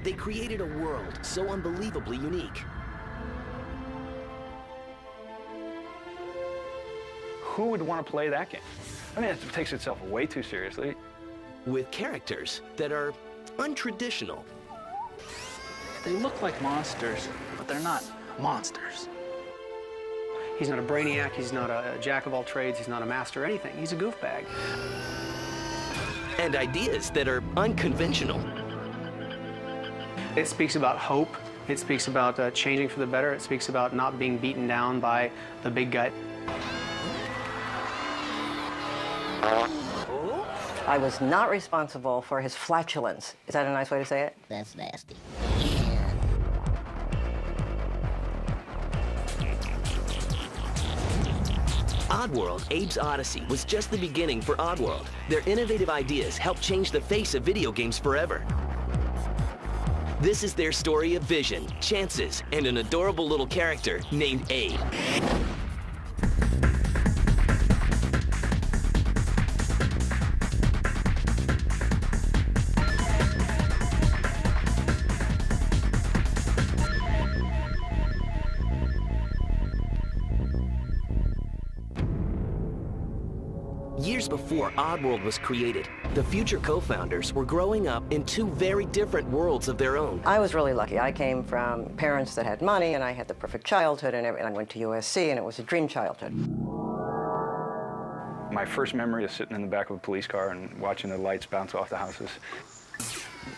they created a world so unbelievably unique. Who would want to play that game? I mean, it takes itself way too seriously. With characters that are untraditional. They look like monsters, but they're not monsters. He's not a brainiac, he's not a jack of all trades, he's not a master of anything. He's a goofbag. And ideas that are unconventional. It speaks about hope. It speaks about changing for the better. It speaks about not being beaten down by the big guy. I was not responsible for his flatulence. Is that a nice way to say it? That's nasty. Oddworld, Abe's Odyssey was just the beginning for Oddworld. Their innovative ideas helped change the face of video games forever. This is their story of vision, chances, and an adorable little character named Abe. Years before Oddworld was created, the future co-founders were growing up in two very different worlds of their own. I was really lucky. I came from parents that had money, and I had the perfect childhood, and I went to USC, and it was a dream childhood. My first memory is sitting in the back of a police car and watching the lights bounce off the houses.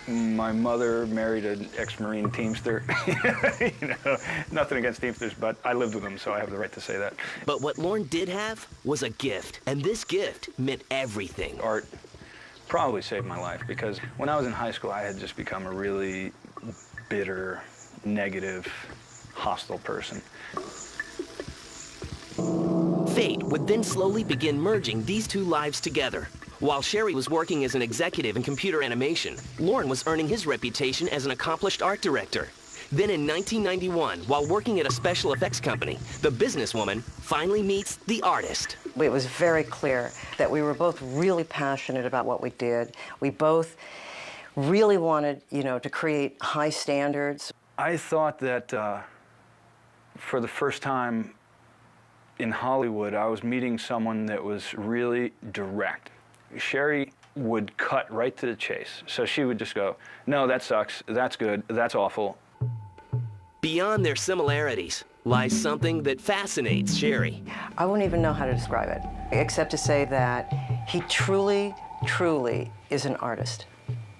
My mother married an ex-Marine Teamster. You know, nothing against Teamsters, but I lived with them, so I have the right to say that. But what Lorne did have was a gift, and this gift meant everything. Art probably saved my life, because when I was in high school, I had just become a really bitter, negative, hostile person. Fate would then slowly begin merging these two lives together. While Sherry was working as an executive in computer animation, Lorne was earning his reputation as an accomplished art director. Then in 1991, while working at a special effects company, the businesswoman finally meets the artist. It was very clear that we were both really passionate about what we did. We both really wanted, to create high standards. I thought that for the first time in Hollywood, I was meeting someone that was really direct. Sherry would cut right to the chase. So she would just go, no, that sucks, that's good, that's awful. Beyond their similarities lies something that fascinates Sherry. I wouldn't even know how to describe it, except to say that he truly, truly is an artist.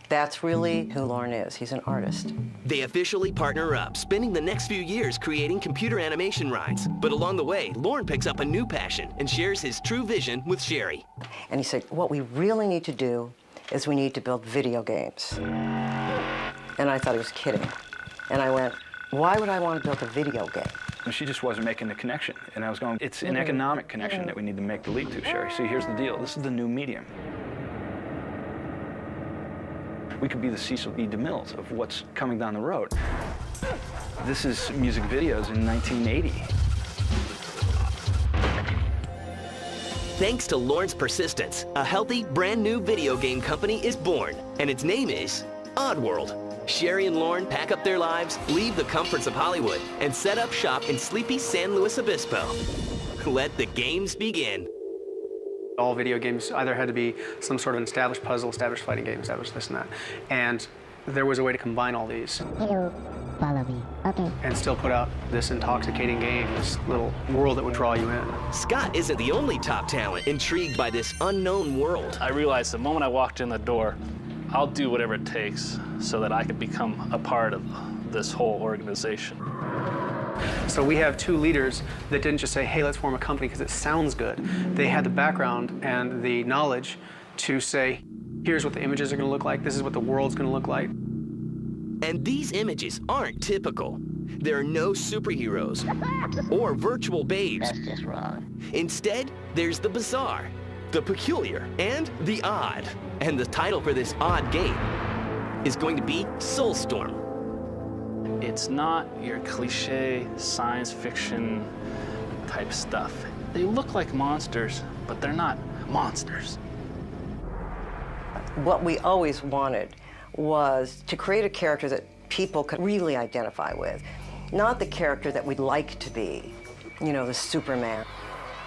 That's really who Lorne is. He's an artist. They officially partner up, spending the next few years creating computer animation rides. But along the way, Lorne picks up a new passion and shares his true vision with Sherry. And he said, what we really need to do is we need to build video games. And I thought he was kidding. And I went, why would I want to build a video game? And she just wasn't making the connection. And I was going, it's an economic connection that we need to make the leap to, Sherry. See, here's the deal. This is the new medium. We could be the Cecil B. DeMille's of what's coming down the road. This is music videos in 1980. Thanks to Lorne's persistence, a healthy, brand new video game company is born, and its name is Oddworld. Sherry and Lorne pack up their lives, leave the comforts of Hollywood, and set up shop in sleepy San Luis Obispo. Let the games begin. All video games either had to be some sort of an established puzzle, established fighting game, established this and that. And there was a way to combine all these. Hello, follow me. Okay. And still put out this intoxicating game, this little world that would draw you in. Scott isn't the only top talent intrigued by this unknown world. I realized the moment I walked in the door, I'll do whatever it takes so that I can become a part of this whole organization. So we have two leaders that didn't just say, hey, let's form a company because it sounds good. They had the background and the knowledge to say, here's what the images are going to look like, this is what the world's going to look like. And these images aren't typical. There are no superheroes or virtual babes. That's just wrong. Instead, there's the bizarre, the peculiar, and the odd. And the title for this odd game is going to be Soulstorm. It's not your cliche science fiction type stuff. They look like monsters, but they're not monsters. What we always wanted was to create a character that people could really identify with. Not the character that we'd like to be, you know, the Superman.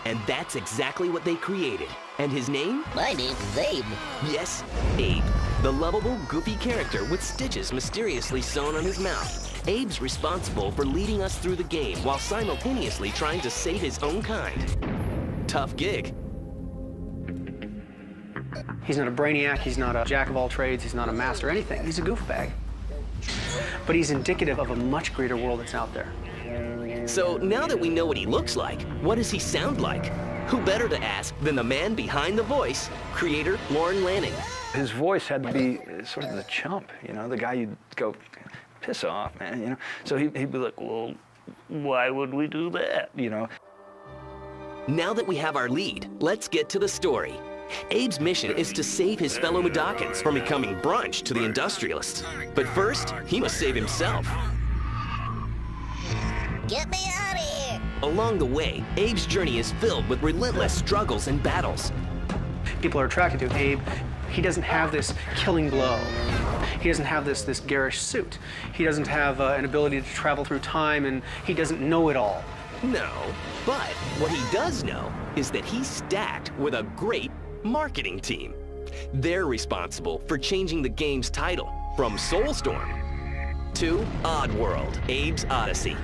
And that's exactly what they created. And his name? My name's Abe. Yes, Abe. The lovable, goofy character with stitches mysteriously sewn on his mouth. Abe's responsible for leading us through the game while simultaneously trying to save his own kind. Tough gig. He's not a brainiac, he's not a jack of all trades, he's not a master anything. He's a goofbag. But he's indicative of a much greater world that's out there. So now that we know what he looks like, what does he sound like? Who better to ask than the man behind the voice, creator Lorne Lanning. His voice had to be sort of the chump, you know, the guy you'd go, piss off, man, you know. So he'd be like, well, why would we do that, you know? Now that we have our lead, let's get to the story. Abe's mission is to save his fellow Mudokons from becoming brunch to the industrialists. But first, he must save himself. Get me out of here! Along the way, Abe's journey is filled with relentless struggles and battles. People are attracted to Abe. He doesn't have this killing blow. He doesn't have this garish suit. He doesn't have an ability to travel through time, and he doesn't know it all. No, but what he does know is that he's stacked with a great marketing team. They're responsible for changing the game's title from Soulstorm to Oddworld, Abe's Odyssey.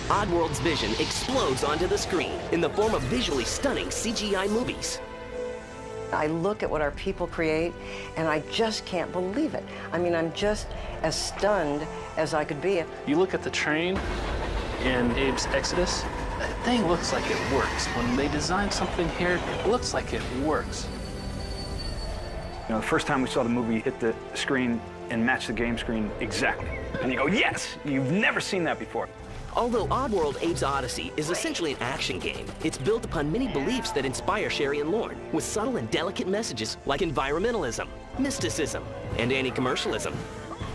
Oddworld's vision explodes onto the screen in the form of visually stunning CGI movies. I look at what our people create, and I just can't believe it. I mean, I'm just as stunned as I could be. You look at the train in Abe's Exodus, that thing looks like it works. When they design something here, it looks like it works. You know, the first time we saw the movie hit the screen and match the game screen exactly. And you go, yes, you've never seen that before. Although Oddworld Abe's Odyssey is essentially an action game, it's built upon many beliefs that inspire Sherry and Lorne, with subtle and delicate messages like environmentalism, mysticism, and anti-commercialism.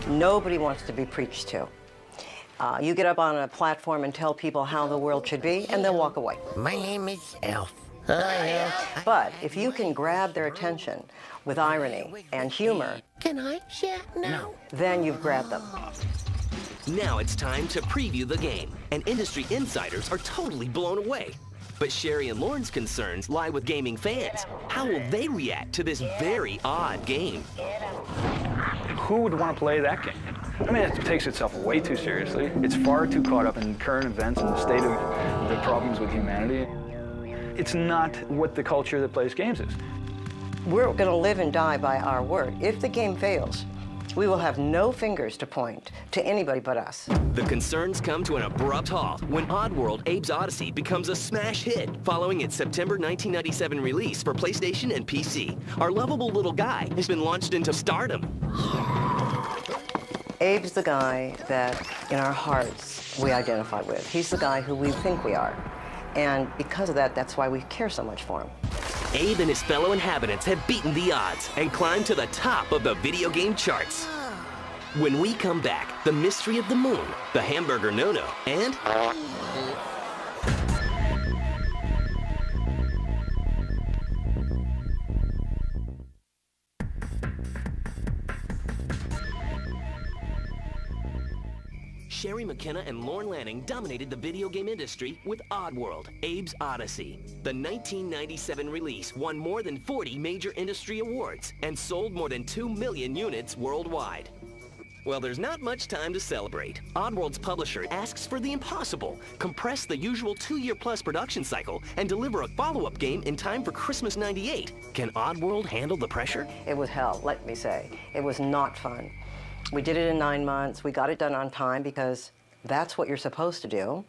Nobody wants to be preached to. You get up on a platform and tell people how the world should be, and they'll walk away. My name is Elf. But if you can grab their attention with irony and humor, Can I chat now? then you've grabbed them. Now it's time to preview the game, and industry insiders are totally blown away. But Sherry and Lorne's concerns lie with gaming fans. How will they react to this very odd game? Who would want to play that game? I mean, it takes itself way too seriously. It's far too caught up in current events and the state of the problems with humanity. It's not what the culture that plays games is. We're going to live and die by our word. If the game fails, we will have no fingers to point to anybody but us. The concerns come to an abrupt halt when Oddworld Abe's Odyssey becomes a smash hit following its September 1997 release for PlayStation and PC. Our lovable little guy has been launched into stardom. Abe's the guy that, in our hearts, we identify with. He's the guy who we think we are. And because of that, that's why we care so much for him. Abe and his fellow inhabitants have beaten the odds and climbed to the top of the video game charts. When we come back, the mystery of the moon, the hamburger no-no, and... Sherry McKenna and Lorne Lanning dominated the video game industry with Oddworld, Abe's Odyssey. The 1997 release won more than 40 major industry awards and sold more than 2 million units worldwide. Well, there's not much time to celebrate. Oddworld's publisher asks for the impossible: compress the usual 2-year-plus production cycle and deliver a follow-up game in time for Christmas '98. Can Oddworld handle the pressure? It was hell, let me say. It was not fun. We did it in 9 months. We got it done on time because that's what you're supposed to do.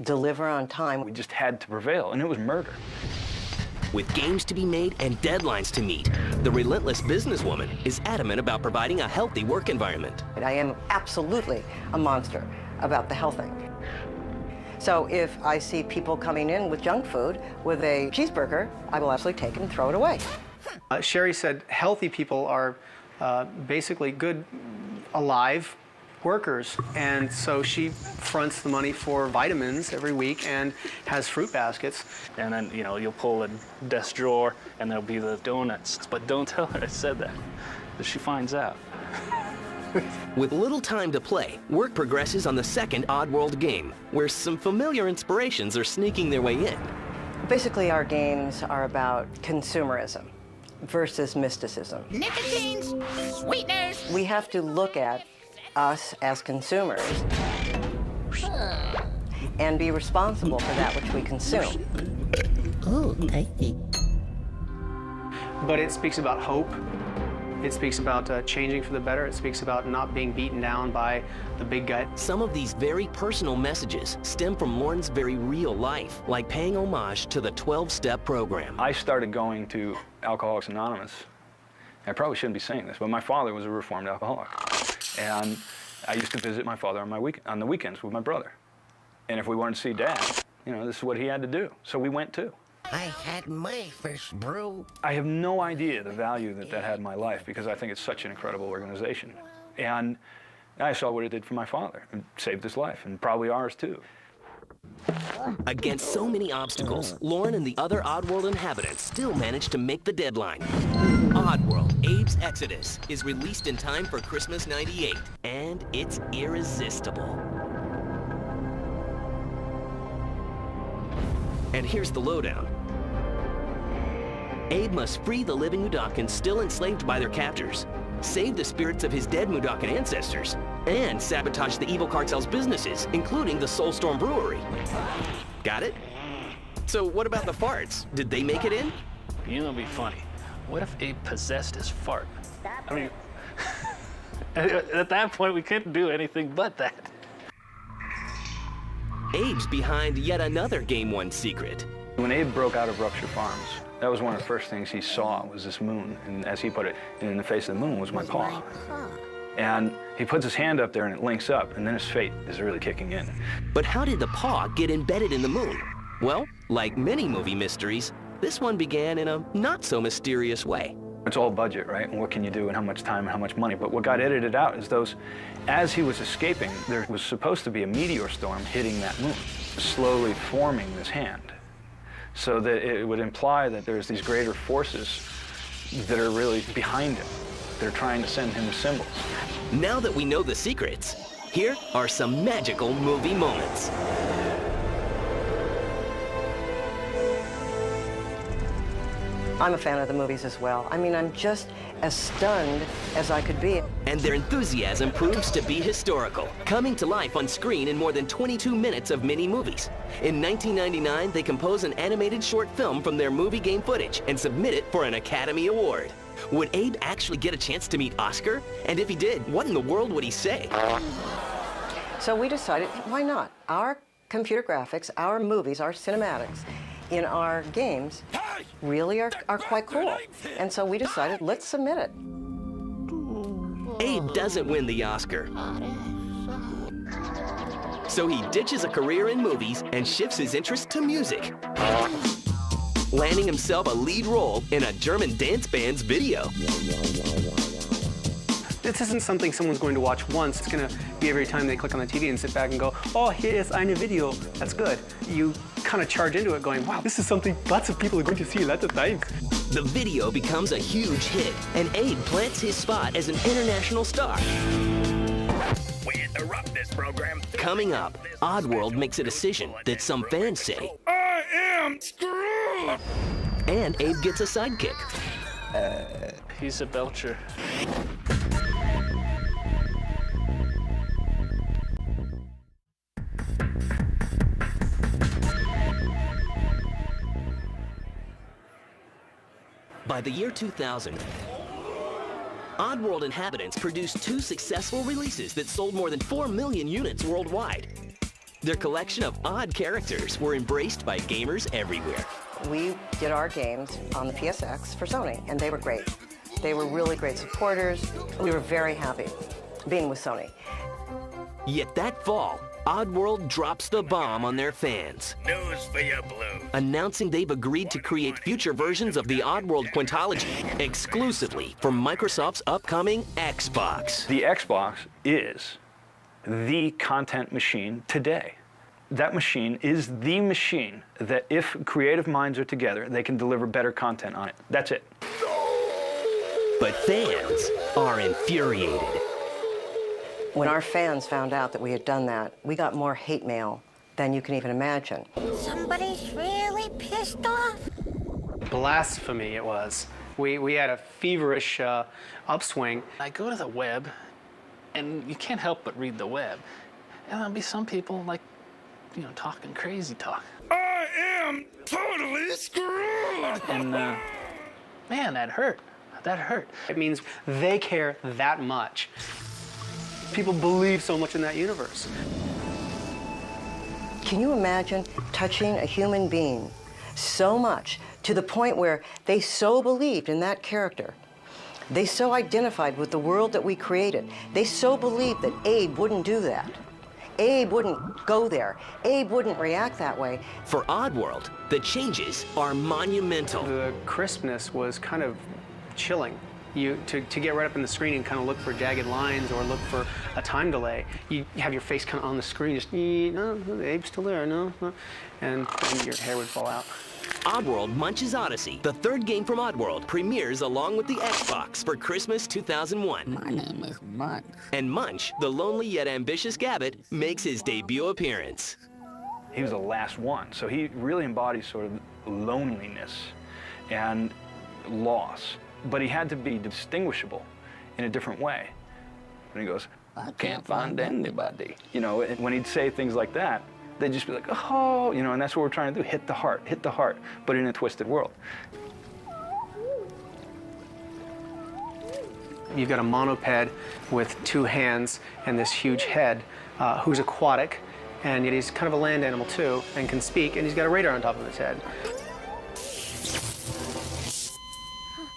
Deliver on time. We just had to prevail, and it was murder. With games to be made and deadlines to meet, the relentless businesswoman is adamant about providing a healthy work environment. I am absolutely a monster about the health thing. So if I see people coming in with junk food, with a cheeseburger, I will absolutely take it and throw it away. Sherry said healthy people are basically good, alive workers, and so she fronts the money for vitamins every week and has fruit baskets. And then, you know, you'll pull a desk drawer and there'll be the donuts. But don't tell her I said that, if she finds out. With little time to play, work progresses on the second Oddworld game, where some familiar inspirations are sneaking their way in. Basically, our games are about consumerism versus mysticism. Nicotines, sweeteners. We have to look at us as consumers and be responsible for that which we consume. Oh, I think. But it speaks about hope. It speaks about changing for the better. It speaks about not being beaten down by the big guy. Some of these very personal messages stem from Lorne's very real life, like paying homage to the 12-step program. I started going to Alcoholics Anonymous. I probably shouldn't be saying this, but my father was a reformed alcoholic. And I used to visit my father on the weekends with my brother. And if we wanted to see Dad, you know, this is what he had to do. So we went too. I had my first brew. I have no idea the value that that had in my life because I think it's such an incredible organization. And I saw what it did for my father. It saved his life, and probably ours too. Against so many obstacles, Lorne and the other Oddworld inhabitants still managed to make the deadline. Oddworld, Abe's Exodus, is released in time for Christmas '98, and it's irresistible. And here's the lowdown. Abe must free the living Mudokons still enslaved by their captors, save the spirits of his dead Mudokon ancestors, and sabotage the evil cartel's businesses, including the Soulstorm Brewery. Got it? So what about the farts? Did they make it in? You know, it'd be funny. What if Abe possessed his fart? I mean, at that point, we couldn't do anything but that. Abe's behind yet another Game 1 secret. When Abe broke out of Rupture Farms, that was one of the first things he saw was this moon. And as he put it, in the face of the moon was my paw. And he puts his hand up there and it links up, and then his fate is really kicking in. But how did the paw get embedded in the moon? Well, like many movie mysteries, this one began in a not-so-mysterious way. It's all budget, right? And what can you do and how much time and how much money? But what got edited out is those, as he was escaping, there was supposed to be a meteor storm hitting that moon, slowly forming this hand. So that it would imply that there's these greater forces that are really behind him. They're trying to send him symbols. Now that we know the secrets, here are some magical movie moments. I'm a fan of the movies as well. I mean, I'm just as stunned as I could be. And their enthusiasm proves to be historical, coming to life on screen in more than 22 minutes of mini-movies. In 1999, they compose an animated short film from their movie game footage and submit it for an Academy Award. Would Abe actually get a chance to meet Oscar? And if he did, what in the world would he say? So we decided, why not? Our computer graphics, our movies, our cinematics in our games really are quite cool. And so we decided, let's submit it. Abe doesn't win the Oscar. So he ditches a career in movies and shifts his interest to music, landing himself a lead role in a German dance band's video. This isn't something someone's going to watch once. It's going to be every time they click on the TV and sit back and go, oh, here is eine Video. That's good. You kind of charge into it going, wow, this is something lots of people are going to see lots of times. The video becomes a huge hit, and Abe plants his spot as an international star. We interrupt this program. Coming up, Oddworld makes a decision that some fans say, I am screwed. and Abe gets a sidekick. He's a belcher. By the year 2000, Oddworld Inhabitants produced 2 successful releases that sold more than 4 million units worldwide. Their collection of odd characters were embraced by gamers everywhere. We did our games on the PSX for Sony, and they were great. They were really great supporters. We were very happy being with Sony. Yet that fall, Oddworld drops the bomb on their fans, News for you, Blue. announcing they've agreed to create future versions of the Oddworld Quintology exclusively for Microsoft's upcoming Xbox. The Xbox is the content machine today. That machine is the machine that if creative minds are together, they can deliver better content on it. That's it. But fans are infuriated. When our fans found out that we had done that, we got more hate mail than you can even imagine. Somebody's really pissed off. Blasphemy it was. We had a feverish upswing. I go to the web, and you can't help but read the web. And there'll be some people, like, you know, talking crazy talk. I am totally screwed! And, man, that hurt. That hurt. It means they care that much. People believe so much in that universe. Can you imagine touching a human being so much to the point where they so believed in that character? They so identified with the world that we created. They so believed that Abe wouldn't do that. Abe wouldn't go there. Abe wouldn't react that way. For Oddworld, the changes are monumental. The crispness was kind of chilling. To get right up in the screen and kind of look for jagged lines or look for a time delay, you have your face kind of on the screen, just, no, Abe's still there, no, and your hair would fall out. Oddworld Munch's Odyssey, the third game from Oddworld, premieres along with the Xbox for Christmas 2001. My name is Munch. And Munch, the lonely yet ambitious Gabbit, makes his debut appearance. He was the last one, so he really embodies sort of loneliness and loss. But he had to be distinguishable in a different way. And he goes, I can't find anybody. you know, and when he'd say things like that, they'd just be like, oh, you know, and that's what we're trying to do, hit the heart, but in a twisted world. You've got a monoped with two hands and this huge head who's aquatic, and yet he's kind of a land animal too, and can speak, and he's got a radar on top of his head.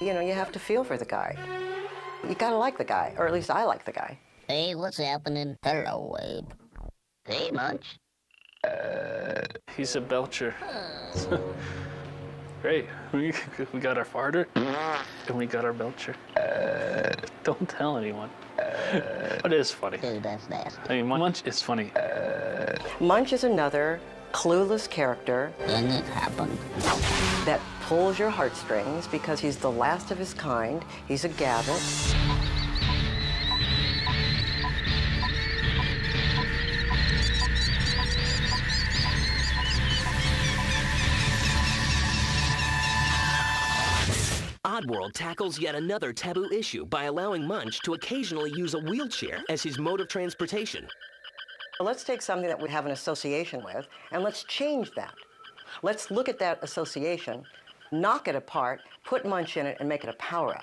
You know, you have to feel for the guy. You gotta like the guy, or at least I like the guy. Hey, what's happening? Hello, Abe. Hey, Munch. He's a belcher. Great. We got our farter, and we got our belcher. Don't tell anyone. But it is funny. Dude, that's nasty. I mean, Munch is funny. Munch is another clueless character And it happened. that pulls your heartstrings because he's the last of his kind. He's a Gabbit. Oddworld tackles yet another taboo issue by allowing Munch to occasionally use a wheelchair as his mode of transportation. Let's take something that we have an association with, and let's change that. Let's look at that association, knock it apart, put Munch in it, and make it a power-up.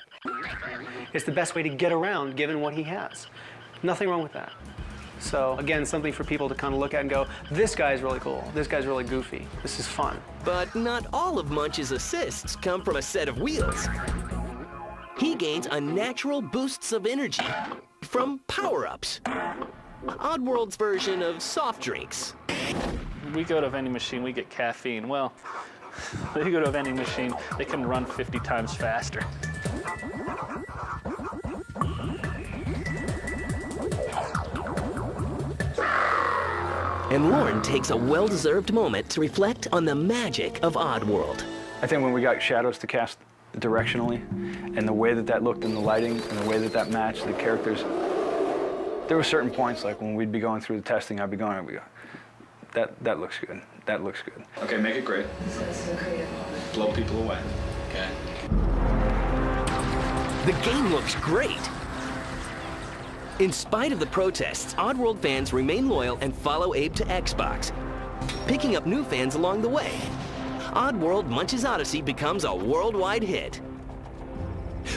It's the best way to get around given what he has. Nothing wrong with that. So again, something for people to kind of look at and go, this guy's really cool, this guy's really goofy, this is fun. But not all of Munch's assists come from a set of wheels. He gains unnatural boosts of energy from power-ups. Oddworld's version of soft drinks. We go to a vending machine, we get caffeine. Well, they go to a vending machine, they can run 50 times faster. And Lorne takes a well-deserved moment to reflect on the magic of Oddworld. I think when we got shadows to cast directionally, and the way that that looked in the lighting, and the way that that matched the characters, there were certain points, like when we'd be going through the testing, I'd be going, that looks good, that looks good. Okay, make it great. Blow people away. Okay. The game looks great. In spite of the protests, Oddworld fans remain loyal and follow Abe to Xbox, picking up new fans along the way. Oddworld Munch's Odyssey becomes a worldwide hit.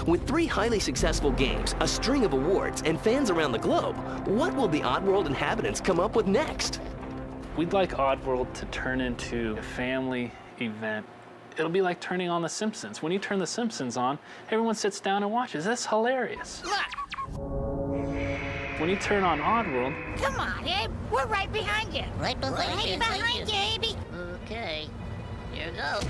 With 3 highly successful games, a string of awards, and fans around the globe, what will the Oddworld Inhabitants come up with next? We'd like Oddworld to turn into a family event. It'll be like turning on The Simpsons. When you turn The Simpsons on, everyone sits down and watches. That's hilarious. Look! When you turn on Oddworld, Come on, Abe. We're right behind you. Right behind you. Right behind you, Abe. Okay. Here goes.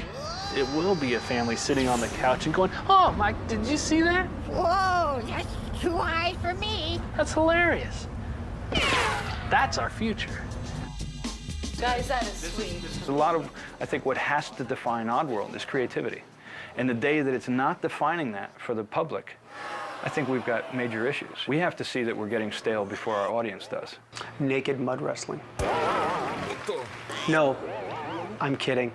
it will be a family sitting on the couch and going, oh, Mike, did you see that? Whoa, that's too high for me. That's hilarious. That's our future. Guys, that is sweet. There's a lot of, I think, what has to define Oddworld is creativity. And the day that it's not defining that for the public, I think we've got major issues. We have to see that we're getting stale before our audience does. Naked mud wrestling. No, I'm kidding.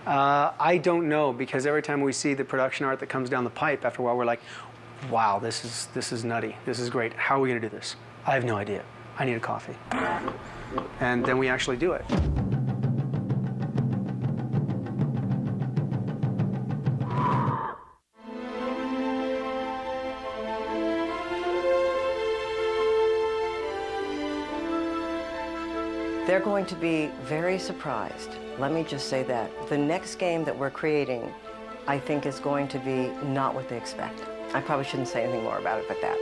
I don't know, because every time we see the production art that comes down the pipe, after a while we're like, wow, this is nutty. This is great. How are we going to do this? I have no idea. I need a coffee. And then we actually do it. They're going to be very surprised. Let me just say that. The next game that we're creating, I think, is going to be not what they expect. I probably shouldn't say anything more about it but that.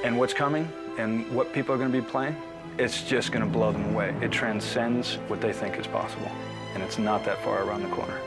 And what's coming and what people are going to be playing, it's just going to blow them away. It transcends what they think is possible, and it's not that far around the corner.